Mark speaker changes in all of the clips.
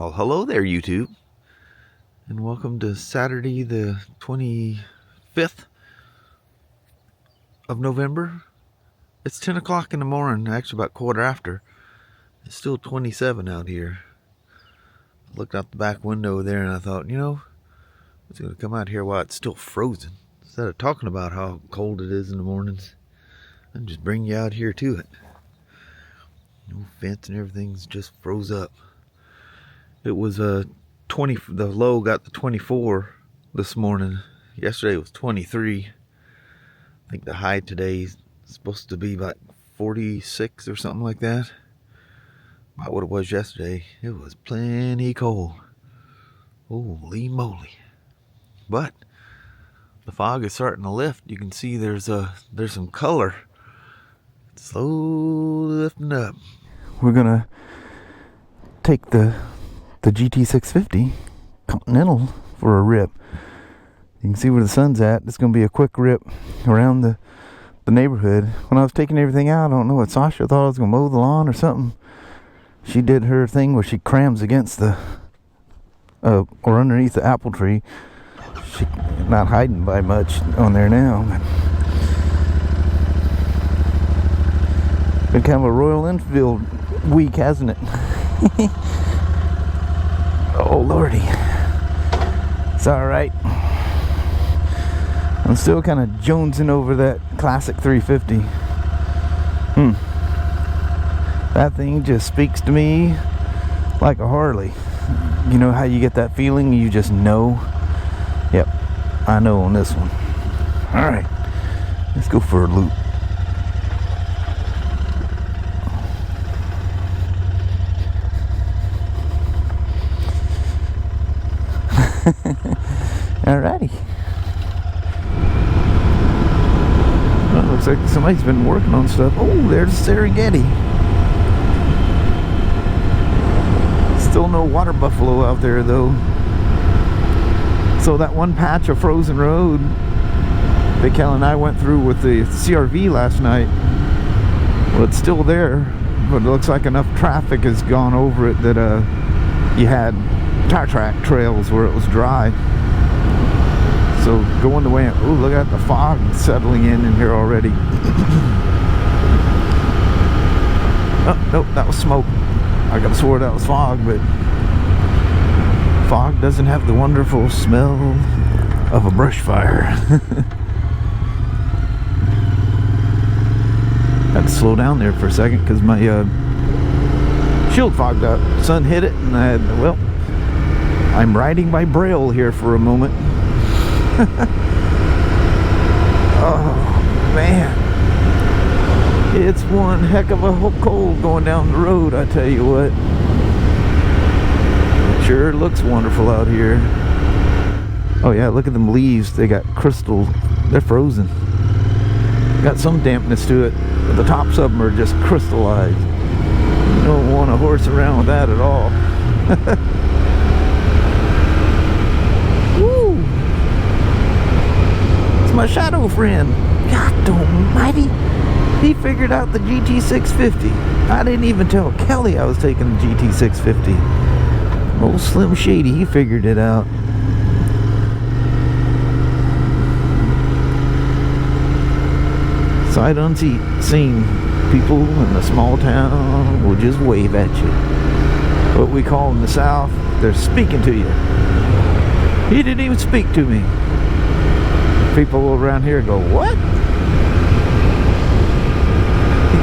Speaker 1: Well, hello there, YouTube, and welcome to Saturday the 25th of November. It's 10 o'clock in the morning, actually about quarter after. It's still 27 out here. I looked out the back window there and I thought, you know, I was going to come out here while it's still frozen. Instead of talking about how cold it is in the mornings, and just bring you out here to it. No fence and everything's just froze up. It was 20, the low got to 24 this morning. Yesterday it was 23. I think the high today is supposed to be about 46 or something like that. About what it was yesterday. It was plenty cold. Holy moly. But the fog is starting to lift. You can see there's some color. It's slowly lifting up. We're gonna take the GT650 Continental for a rip. You can see where the sun's at. It's going to be a quick rip around the neighborhood. When I was taking everything out, I don't know what Sasha thought I was going to mow the lawn or something. She did her thing where she crams against the or underneath the apple tree. She's not hiding by much on there now. Been kind of a Royal Enfield week, hasn't it? Oh lordy, it's alright. I'm still kind of jonesing over that classic 350. That thing just speaks to me like a Harley. You know how you get that feeling, you just know? Yep, I know on this one. Alright, let's go for a loop. Alrighty. Well, looks like somebody's been working on stuff. Oh, there's Serengeti. Still no water buffalo out there though. So that one patch of frozen road that Kel and I went through with the CRV last night, well, it's still there, but it looks like enough traffic has gone over it that you had tire track trails where it was dry. So going the way, oh, look at the fog settling in here already. Oh, nope, that was smoke. I could have swore that was fog, but fog doesn't have the wonderful smell of a brush fire. Had to slow down there for a second because my shield fogged up. Sun hit it and I had, well, I'm riding by Braille here for a moment. Oh man, it's one heck of a cold going down the road, I tell you what. It sure looks wonderful out here. Oh yeah, look at them leaves. They got crystal. They're frozen. Got some dampness to it, but the tops of them are just crystallized. You don't want to horse around with that at all. My shadow friend, God almighty, he figured out the GT650. I didn't even tell Kelly I was taking the GT650. Old Slim Shady, he figured it out. Sight unseen, people in a small town will just wave at you. What we call in the South, they're speaking to you. He didn't even speak to me. People around here go, what?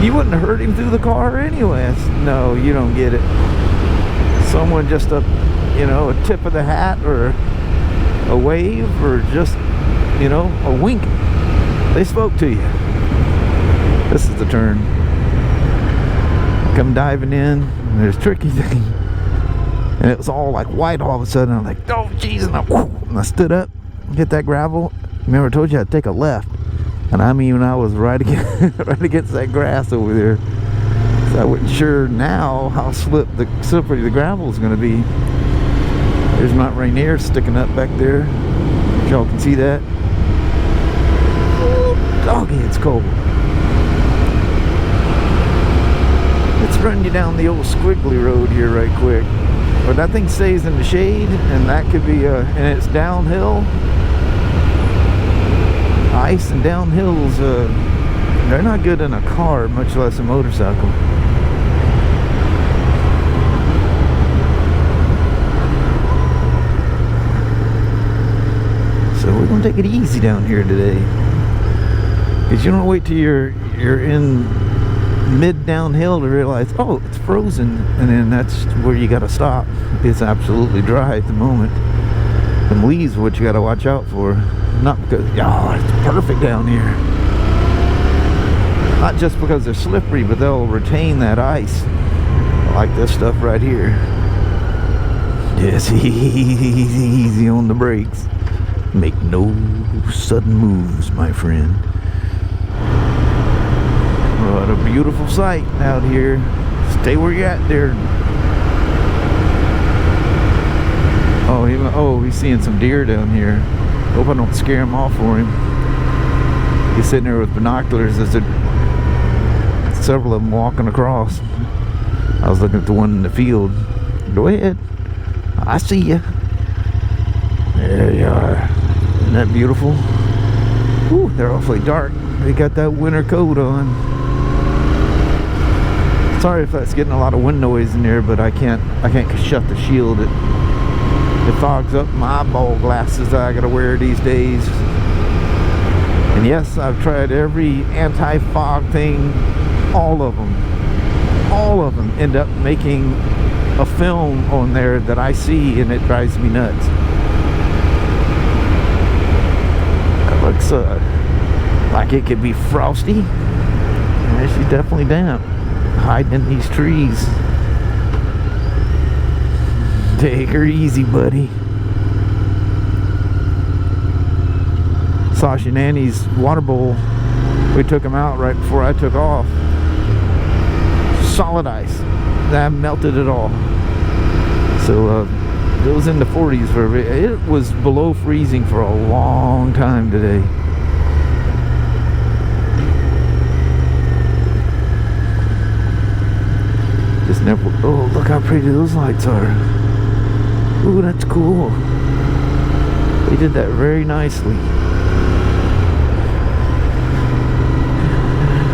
Speaker 1: You wouldn't have heard him through the car anyway. No, you don't get it. Someone just a tip of the hat or a wave or just, a wink. They spoke to you. This is the turn. Come diving in, and there's a tricky thing. And it was all like white all of a sudden. I'm like, oh, jeez. And I stood up, hit that gravel. Remember I told you I'd take a left, and I was right against that grass over there. So I wasn't sure now how slippery the gravel is going to be. There's Mount Rainier sticking up back there. Y'all can see that. Oh, doggy, it's cold. Let's run you down the old squiggly road here right quick. But that thing stays in the shade, and that could be and it's downhill. Ice and downhills, they're not good in a car, much less a motorcycle. So we're gonna take it easy down here today, because you don't wait till you're in mid downhill to realize, oh, it's frozen, and then that's where you got to stop. It's absolutely dry at the moment. And leaves are what you got to watch out for. Not because, oh, it's perfect down here. Not just because they're slippery, but they'll retain that ice. Like this stuff right here. Yes, easy on the brakes. Make no sudden moves, my friend. What a beautiful sight out here. Stay where you're at there. Oh, he's seeing some deer down here. Hope I don't scare him off for him. He's sitting there with binoculars. There's several of them walking across. I was looking at the one in the field. Go ahead. I see you. There you are. Isn't that beautiful? Ooh, they're awfully dark. They got that winter coat on. Sorry if that's getting a lot of wind noise in there, but I can't shut the shield. It fogs up my eyeball glasses that I gotta wear these days. And yes, I've tried every anti-fog thing. All of them end up making a film on there that I see, and it drives me nuts. That looks like it could be frosty. Yeah, she's definitely damp. Hiding in these trees. Take her easy, buddy. Sasha and Annie's water bowl, we took them out right before I took off. Solid ice. That melted it all. So it was in the 40s for a bit. It was below freezing for a long time today. Just never. Oh, look how pretty those lights are. Ooh, that's cool. They did that very nicely.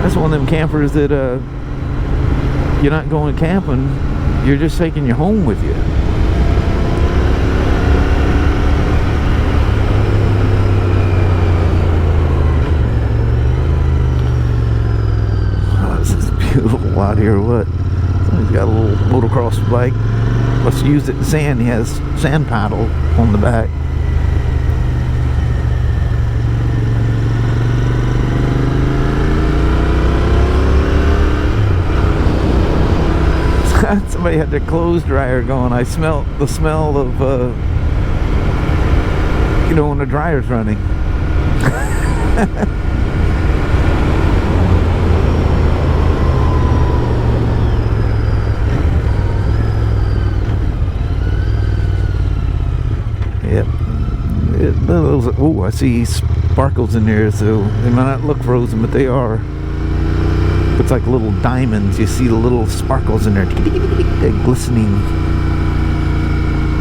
Speaker 1: That's one of them campers that you're not going camping, you're just taking your home with you. Oh, this is beautiful out here. What? He's got a little motocross bike. Let's use it in sand. He has sand paddle on the back. Somebody had their clothes dryer going. I smelled the smell of, you know, when the dryer's running. Yep. Oh, I see sparkles in there, so they might not look frozen, but they are. It's like little diamonds. You see the little sparkles in there. They're glistening.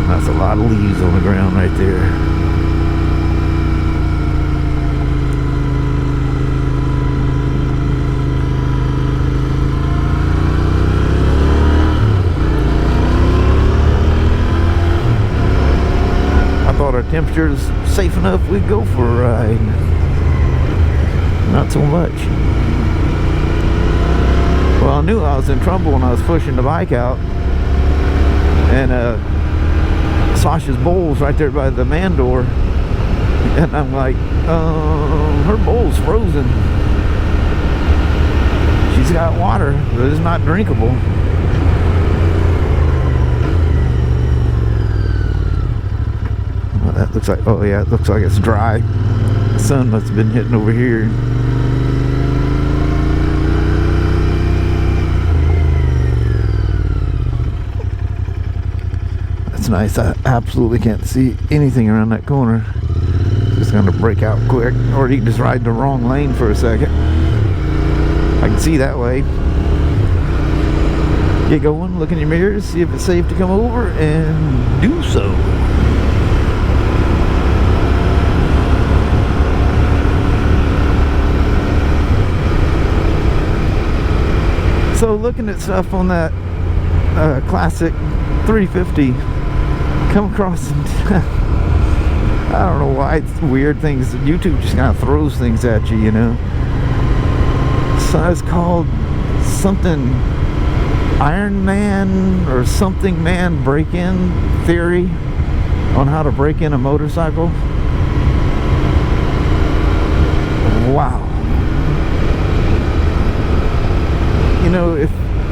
Speaker 1: That's a lot of leaves on the ground right there. I thought our temperature's safe enough we'd go for a ride. Not so much. Well, I knew I was in trouble when I was pushing the bike out, and Sasha's bowl's right there by the man door, and I'm like, her bowl's frozen. She's got water, but it's not drinkable. Well, that looks like, oh yeah, it looks like it's dry. The sun must have been hitting over here. Nice. I absolutely can't see anything around that corner. Just gonna break out quick, or you can just ride the wrong lane for a second. I can see that way. Get going, look in your mirrors, see if it's safe to come over, and do so. So looking at stuff on that classic 350, come across some I don't know why, it's weird things. YouTube just kind of throws things at you, you know. So it's called something Iron Man or something man break-in theory on how to break in a motorcycle. Wow. You know,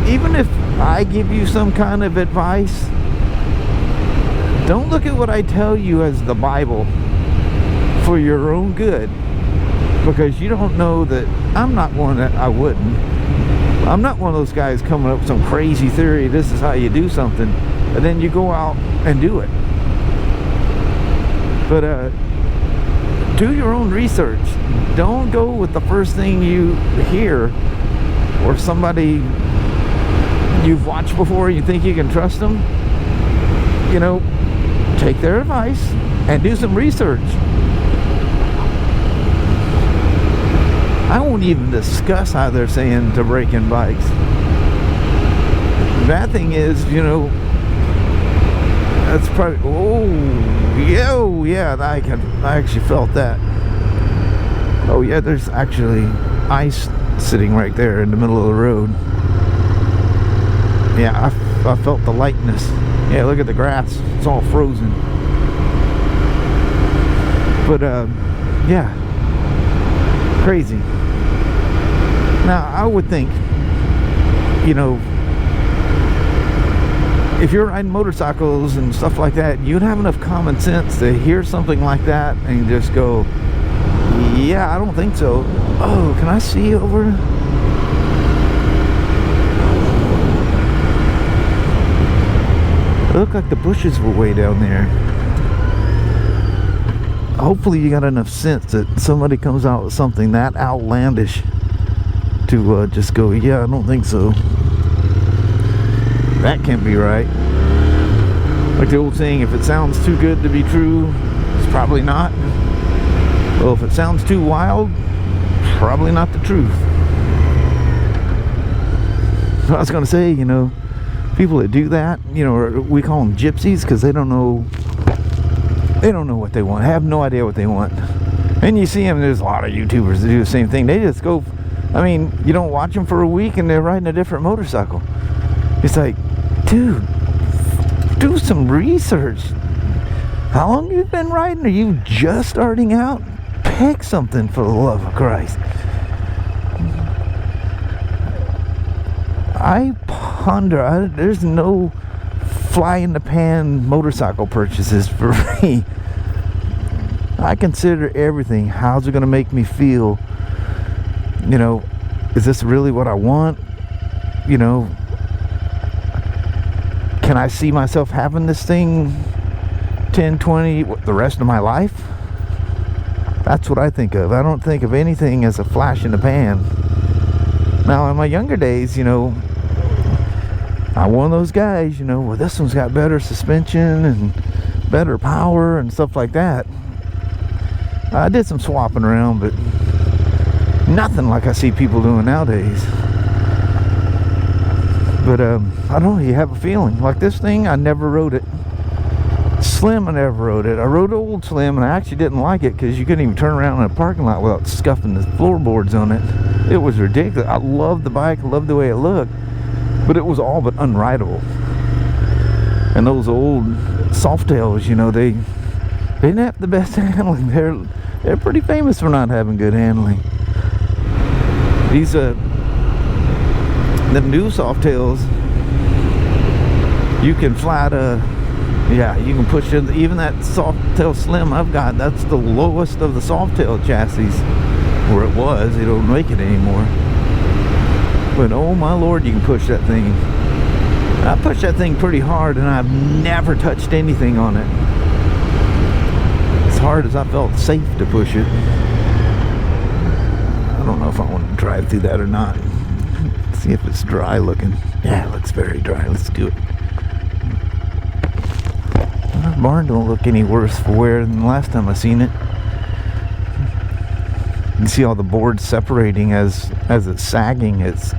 Speaker 1: even if I give you some kind of advice, don't look at what I tell you as the Bible for your own good, because you don't know that I'm not one that I wouldn't. I'm not one of those guys coming up with some crazy theory, this is how you do something, and then you go out and do it. But do your own research. Don't go with the first thing you hear or somebody you've watched before, you think you can trust them. You know, take their advice and do some research. I won't even discuss how they're saying to break in bikes. The bad thing is, you know, that's probably, oh yeah, I actually felt that. Oh yeah, there's actually ice sitting right there in the middle of the road. Yeah, I felt the lightness. Yeah, look at the grass, it's all frozen. But yeah, crazy. Now I would think, you know, if you're riding motorcycles and stuff like that, you'd have enough common sense to hear something like that and just go, yeah, I don't think so. Oh, can I see over? It looked like the bushes were way down there. Hopefully you got enough sense that somebody comes out with something that outlandish to just go, yeah, I don't think so. That can't be right. Like the old saying, if it sounds too good to be true, it's probably not. Well, if it sounds too wild, probably not the truth. I was going to say, you know, people that do that, you know, we call them gypsies because they don't know what they want, have no idea what they want. And you see them, there's a lot of YouTubers that do the same thing. They just go, I mean, you don't watch them for a week and they're riding a different motorcycle. It's like, dude, do some research. How long have you been riding? Are you just starting out? Pick something, for the love of Christ. I ponder, there's no fly in the pan motorcycle purchases for me. I consider everything. How's it going to make me feel? You know, is this really what I want? You know, can I see myself having this thing 10, 20, the rest of my life? That's what I think of. I don't think of anything as a flash in the pan. Now, in my younger days, you know, I'm one of those guys, you know, well, this one's got better suspension and better power and stuff like that. I did some swapping around, but nothing like I see people doing nowadays. But I don't know, you have a feeling. Like this thing, I never rode it. Slim, I never rode it. I rode old Slim, and I actually didn't like it because you couldn't even turn around in a parking lot without scuffing the floorboards on it. It was ridiculous. I loved the bike, I loved the way it looked, but it was all but unrideable. And those old Softails, you know, they didn't have the best handling. They're pretty famous for not having good handling. These them new Softails, you can flat yeah, you can push it. Even that Softail Slim I've got, that's the lowest of the Softail chassis, where it was. They don't make it anymore. But oh my lord, you can push that thing. I pushed that thing pretty hard, and I've never touched anything on it. As hard as I felt safe to push it. I don't know if I want to drive through that or not. See if it's dry looking. Yeah, it looks very dry. Let's do it. The barn don't look any worse for wear than the last time I seen it. You can see all the boards separating as it's sagging. It's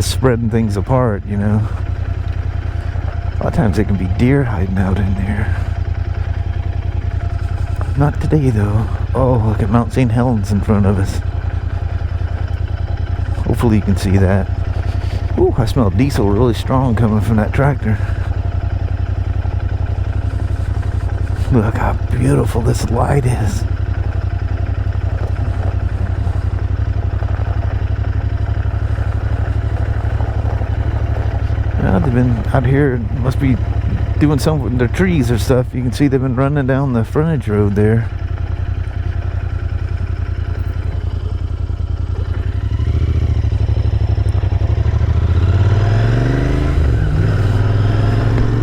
Speaker 1: spreading things apart, you know. A lot of times it can be deer hiding out in there. Not today though. Oh, look at Mount St. Helens in front of us. Hopefully you can see that. Ooh, I smell diesel really strong coming from that tractor. Look how beautiful this light is. Well, they've been out here, must be doing something with their trees or stuff. You can see they've been running down the frontage road there.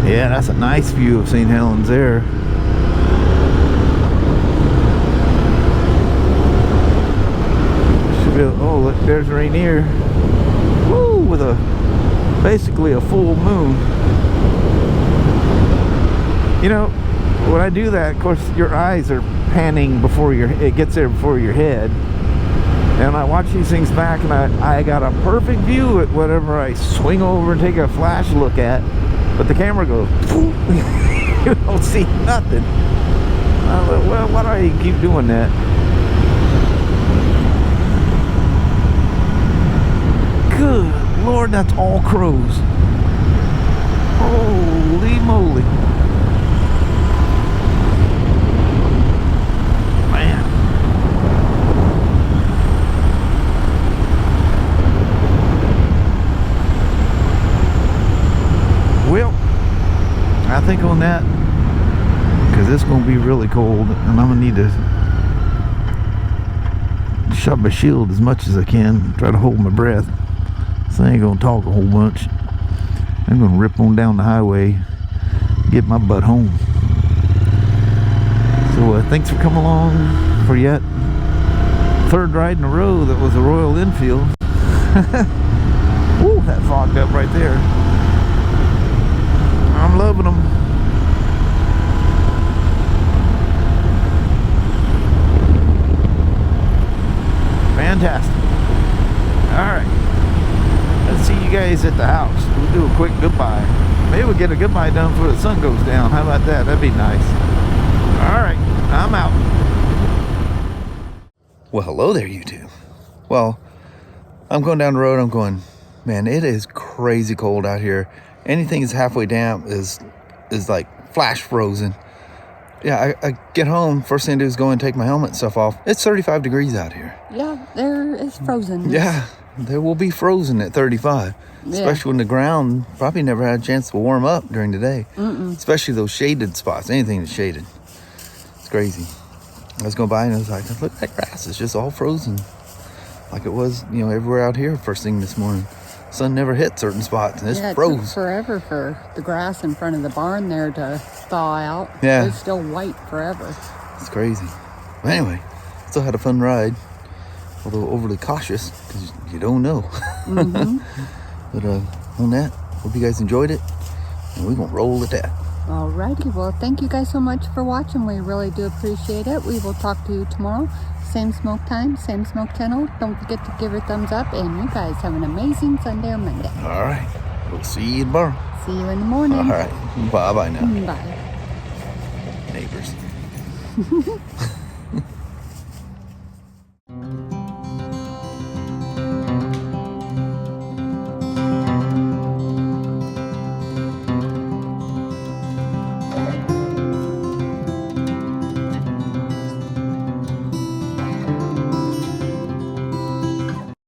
Speaker 1: Yeah, that's a nice view of St. Helens there. Should be, oh, look, there's Rainier. Woo, with basically a full moon. You know, when I do that, of course, your eyes are panning before it gets there before your head. And I watch these things back, and I got a perfect view at whatever I swing over and take a flash look at. But the camera goes, you don't see nothing. I thought, well, why do I keep doing that? Good Lord, that's all crows. Holy moly. Man. Well, I think on that, because it's going to be really cold, and I'm going to need to shut my shield as much as I can, try to hold my breath. So I ain't going to talk a whole bunch. I'm going to rip on down the highway, get my butt home. So thanks for coming along for yet third ride in a row that was a Royal Enfield. Ooh, that fogged up right there. I'm loving them. Fantastic. Alright. Let's see you guys at the house. We'll do a quick goodbye. Maybe we'll get a goodbye done before the sun goes down. How about that? That'd be nice. Alright. I'm out. Well, hello there, YouTube. Well, I'm going down the road. I'm going, man, it is crazy cold out here. Anything that's halfway damp is like flash frozen. Yeah, I get home, first thing I do is go and take my helmet and stuff off. It's 35 degrees out here. Yeah, there is frozen. Yeah, there will be frozen at 35. Yeah. Especially when the ground probably never had a chance to warm up during the day. Especially those shaded spots, anything that's shaded. It's crazy. I was going by and I was like, look at that grass, it's just all frozen. Like it was, you know, everywhere out here first thing this morning. Sun never hit certain spots and it's froze. It took forever for the grass in front of the barn there to thaw out. Yeah. It's still white forever. It's crazy. But anyway, still had a fun ride. Although overly cautious because you don't know. But on that, hope you guys enjoyed it. And we're going to roll with that. Alrighty, well, thank you guys so much for watching. We really do appreciate it. We will talk to you tomorrow. Same smoke time, same smoke channel. Don't forget to give her a thumbs up, and you guys have an amazing Sunday or Monday. All right. We'll see you tomorrow. See you in the morning. All right. Bye-bye now. Bye. Neighbors.